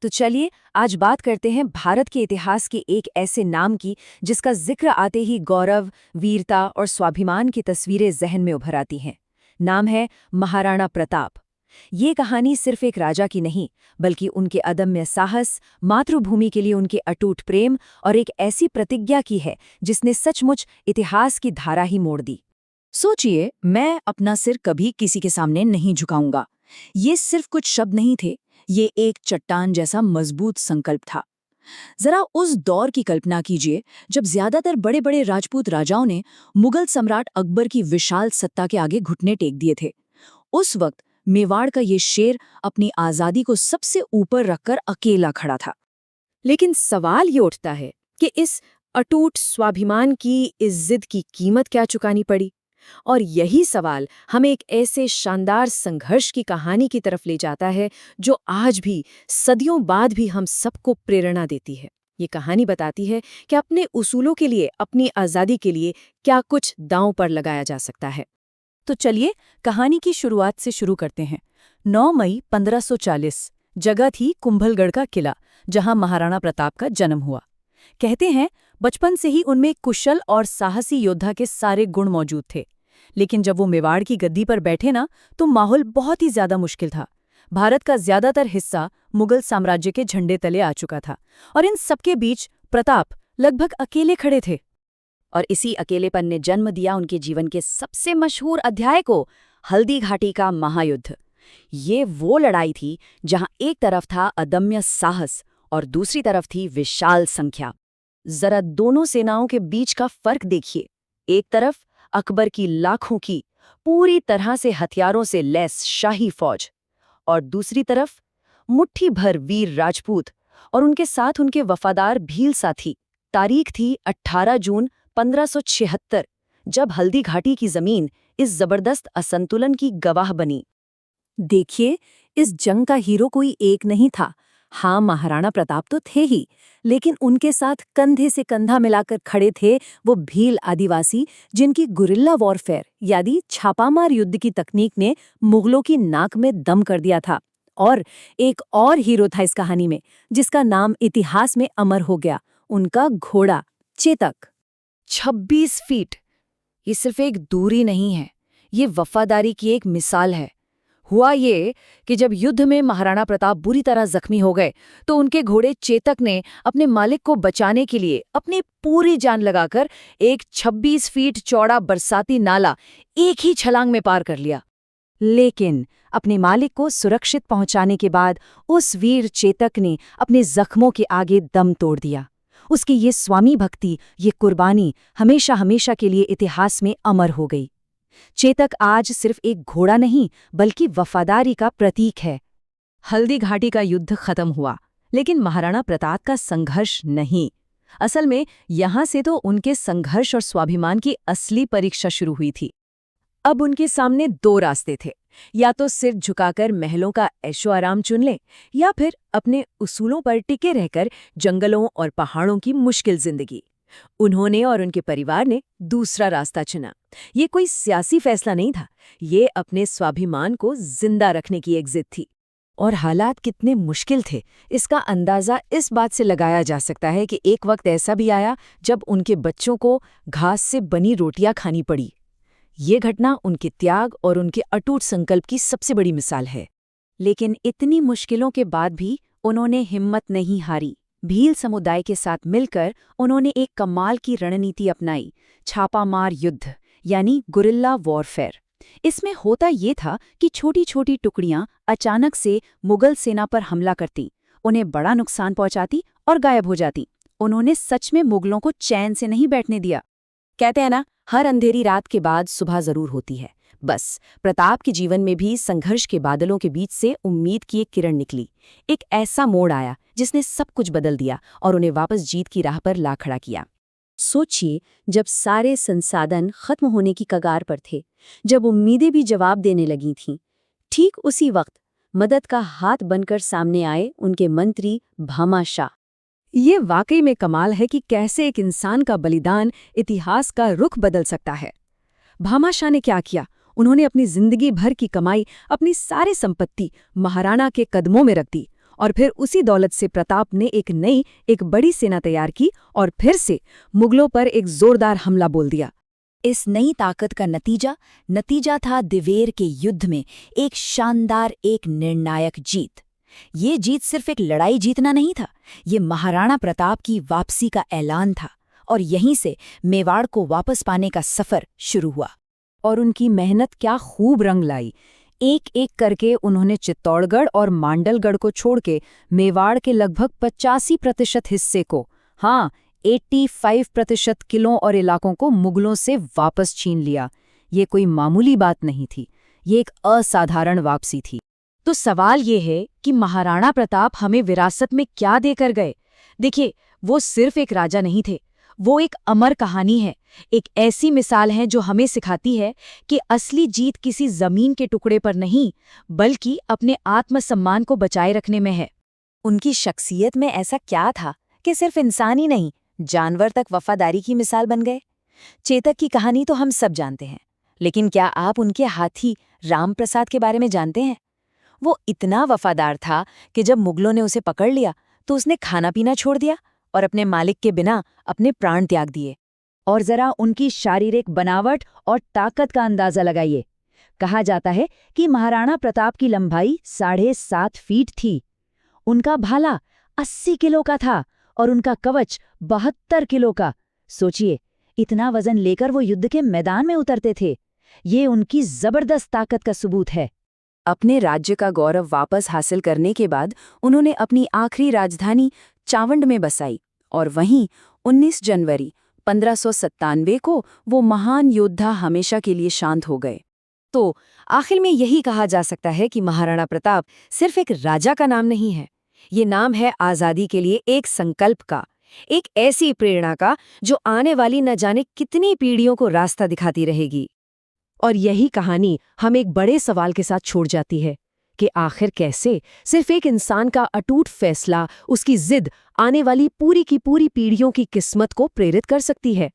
तो चलिए आज बात करते हैं भारत के इतिहास के एक ऐसे नाम की जिसका जिक्र आते ही गौरव, वीरता और स्वाभिमान की तस्वीरें जहन में उभर आती हैं। नाम है महाराणा प्रताप। ये कहानी सिर्फ एक राजा की नहीं, बल्कि उनके अदम्य साहस, मातृभूमि के लिए उनके अटूट प्रेम और एक ऐसी प्रतिज्ञा की है जिसने सचमुच इतिहास की धारा ही मोड़ दी। सोचिए, मैं अपना सिर कभी किसी के सामने नहीं झुकाऊंगा। ये सिर्फ कुछ शब्द नहीं थे, ये एक चट्टान जैसा मजबूत संकल्प था। जरा उस दौर की कल्पना कीजिए जब ज्यादातर बड़े बड़े राजपूत राजाओं ने मुगल सम्राट अकबर की विशाल सत्ता के आगे घुटने टेक दिए थे। उस वक्त मेवाड़ का ये शेर अपनी आजादी को सबसे ऊपर रखकर अकेला खड़ा था। लेकिन सवाल ये उठता है कि इस अटूट स्वाभिमान की, इस जिद की कीमत क्या चुकानी पड़ी? और यही सवाल हमें एक ऐसे शानदार संघर्ष की कहानी की तरफ ले जाता है जो आज भी, सदियों बाद भी हम सबको प्रेरणा देती है। ये कहानी बताती है कि अपने उसूलों के लिए, अपनी आज़ादी के लिए क्या कुछ दांव पर लगाया जा सकता है। तो चलिए कहानी की शुरुआत से शुरू करते हैं। 9 मई 1540 जगह थी कुंभलगढ़ का किला, जहां महाराणा प्रताप का जन्म हुआ। कहते हैं बचपन से ही उनमें कुशल और साहसी योद्धा के सारे गुण मौजूद थे। लेकिन जब वो मेवाड़ की गद्दी पर बैठे ना, तो माहौल बहुत ही ज्यादा मुश्किल था। भारत का ज्यादातर हिस्सा मुगल साम्राज्य के झंडे तले आ चुका था और इन सबके बीच प्रताप लगभग अकेले खड़े थे। और इसी अकेलेपन ने जन्म दिया उनके जीवन के सबसे मशहूर अध्याय को, हल्दी घाटी का महायुद्ध। ये वो लड़ाई थी जहां एक तरफ था अदम्य साहस और दूसरी तरफ थी विशाल संख्या। जरा दोनों सेनाओं के बीच का फर्क देखिए। एक तरफ अकबर की लाखों की, पूरी तरह से हथियारों से लैस शाही फौज, और दूसरी तरफ मुट्ठी भर वीर राजपूत और उनके साथ उनके वफादार भील साथी। तारीख थी 18 जून 1576, जब हल्दी घाटी की जमीन इस जबरदस्त असंतुलन की गवाह बनी। देखिए, इस जंग का हीरो कोई एक नहीं था। हाँ, महाराणा प्रताप तो थे ही, लेकिन उनके साथ कंधे से कंधा मिलाकर खड़े थे वो भील आदिवासी, जिनकी गुरिल्ला वॉरफेयर यानी छापामार युद्ध की तकनीक ने मुगलों की नाक में दम कर दिया था। और एक और हीरो था इस कहानी में, जिसका नाम इतिहास में अमर हो गया, उनका घोड़ा चेतक। 26 फीट, ये सिर्फ एक दूरी नहीं है, ये वफादारी की एक मिसाल है। हुआ ये कि जब युद्ध में महाराणा प्रताप बुरी तरह जख्मी हो गए, तो उनके घोड़े चेतक ने अपने मालिक को बचाने के लिए अपनी पूरी जान लगाकर एक 26 फीट चौड़ा बरसाती नाला एक ही छलांग में पार कर लिया। लेकिन अपने मालिक को सुरक्षित पहुंचाने के बाद उस वीर चेतक ने अपने जख्मों के आगे दम तोड़ दिया। उसकी ये स्वामी भक्ति, ये कुर्बानी हमेशा हमेशा के लिए इतिहास में अमर हो गई। चेतक आज सिर्फ एक घोड़ा नहीं, बल्कि वफादारी का प्रतीक है। हल्दी घाटी का युद्ध खत्म हुआ, लेकिन महाराणा प्रताप का संघर्ष नहीं। असल में यहां से तो उनके संघर्ष और स्वाभिमान की असली परीक्षा शुरू हुई थी। अब उनके सामने 2 रास्ते थे, या तो सिर झुकाकर महलों का ऐशो आराम चुन लें, या फिर अपने उसूलों पर टिके रहकर जंगलों और पहाड़ों की मुश्किल जिंदगी। उन्होंने और उनके परिवार ने दूसरा रास्ता चुना। ये कोई सियासी फैसला नहीं था, ये अपने स्वाभिमान को जिंदा रखने की एक जिद थी। और हालात कितने मुश्किल थे, इसका अंदाजा इस बात से लगाया जा सकता है कि एक वक्त ऐसा भी आया जब उनके बच्चों को घास से बनी रोटियां खानी पड़ी। ये घटना उनके त्याग और उनके अटूट संकल्प की सबसे बड़ी मिसाल है। लेकिन इतनी मुश्किलों के बाद भी उन्होंने हिम्मत नहीं हारी। भील समुदाय के साथ मिलकर उन्होंने एक कमाल की रणनीति अपनाई, छापामार युद्ध यानी गुरिल्ला वॉरफेयर। इसमें होता ये था कि छोटी छोटी टुकड़ियां अचानक से मुगल सेना पर हमला करती, उन्हें बड़ा नुकसान पहुंचाती और गायब हो जाती। उन्होंने सच में मुगलों को चैन से नहीं बैठने दिया। कहते हैं ना, हर अंधेरी रात के बाद सुबह जरूर होती है। बस प्रताप के जीवन में भी संघर्ष के बादलों के बीच से उम्मीद की एक किरण निकली। एक ऐसा मोड़ आया जिसने सब कुछ बदल दिया और उन्हें वापस जीत की राह पर ला खड़ा किया। सोचिए, जब सारे संसाधन खत्म होने की कगार पर थे, जब उम्मीदें भी जवाब देने लगी थीं, ठीक उसी वक्त मदद का हाथ बनकर सामने आए उनके मंत्री भामा शाह। ये वाकई में कमाल है कि कैसे एक इंसान का बलिदान इतिहास का रुख बदल सकता है। भामा शाह ने क्या किया? उन्होंने अपनी जिंदगी भर की कमाई, अपनी सारी संपत्ति महाराणा के कदमों में रख दी और फिर उसी दौलत से प्रताप ने एक बड़ी सेना तैयार की और फिर से मुगलों पर एक जोरदार हमला बोल दिया। इस नई ताकत का नतीजा था दिवेर के युद्ध में एक शानदार, एक निर्णायक जीत। ये जीत सिर्फ एक लड़ाई जीतना नहीं था, ये महाराणा प्रताप की वापसी का ऐलान था, और यहीं से मेवाड़ को वापस पाने का सफर शुरू हुआ। और उनकी मेहनत क्या खूब रंग लाई। एक एक करके उन्होंने चित्तौड़गढ़ और मांडलगढ़ को छोड़ के मेवाड़ के लगभग 85% हिस्से को, हाँ 85% किलों और इलाकों को मुगलों से वापस छीन लिया। ये कोई मामूली बात नहीं थी, ये एक असाधारण वापसी थी। तो सवाल ये है कि महाराणा प्रताप हमें विरासत में क्या देकर गए? देखिए, वो सिर्फ एक राजा नहीं थे, वो एक अमर कहानी है, एक ऐसी मिसाल है जो हमें सिखाती है कि असली जीत किसी जमीन के टुकड़े पर नहीं, बल्कि अपने आत्मसम्मान को बचाए रखने में है। उनकी शख्सियत में ऐसा क्या था कि सिर्फ इंसान ही नहीं, जानवर तक वफादारी की मिसाल बन गए? चेतक की कहानी तो हम सब जानते हैं, लेकिन क्या आप उनके हाथी राम प्रसाद के बारे में जानते हैं? वो इतना वफादार था कि जब मुगलों ने उसे पकड़ लिया तो उसने खाना पीना छोड़ दिया और अपने मालिक के बिना अपने प्राण त्याग दिए। और जरा उनकी शारीरिक बनावट और ताकत का अंदाजा लगाइए। कहा जाता है कि महाराणा प्रताप की लंबाई 7.5 फीट थी, उनका भाला 80 किलो का था और उनका कवच 72 किलो का। सोचिए, इतना वजन लेकर वो युद्ध के मैदान में उतरते थे। ये उनकी जबरदस्त ताकत का सबूत है। अपने राज्य का गौरव वापस हासिल करने के बाद उन्होंने अपनी आखिरी राजधानी चावंड में बसाई, और वहीं 19 जनवरी 1597 को वो महान योद्धा हमेशा के लिए शांत हो गए। तो आखिर में यही कहा जा सकता है कि महाराणा प्रताप सिर्फ एक राजा का नाम नहीं है, ये नाम है आज़ादी के लिए एक संकल्प का, एक ऐसी प्रेरणा का जो आने वाली न जाने कितनी पीढ़ियों को रास्ता दिखाती रहेगी। और यही कहानी हम एक बड़े सवाल के साथ छोड़ जाती है कि आखिर कैसे सिर्फ एक इंसान का अटूट फैसला, उसकी जिद आने वाली पूरी की पूरी पीढ़ियों की किस्मत को प्रेरित कर सकती है।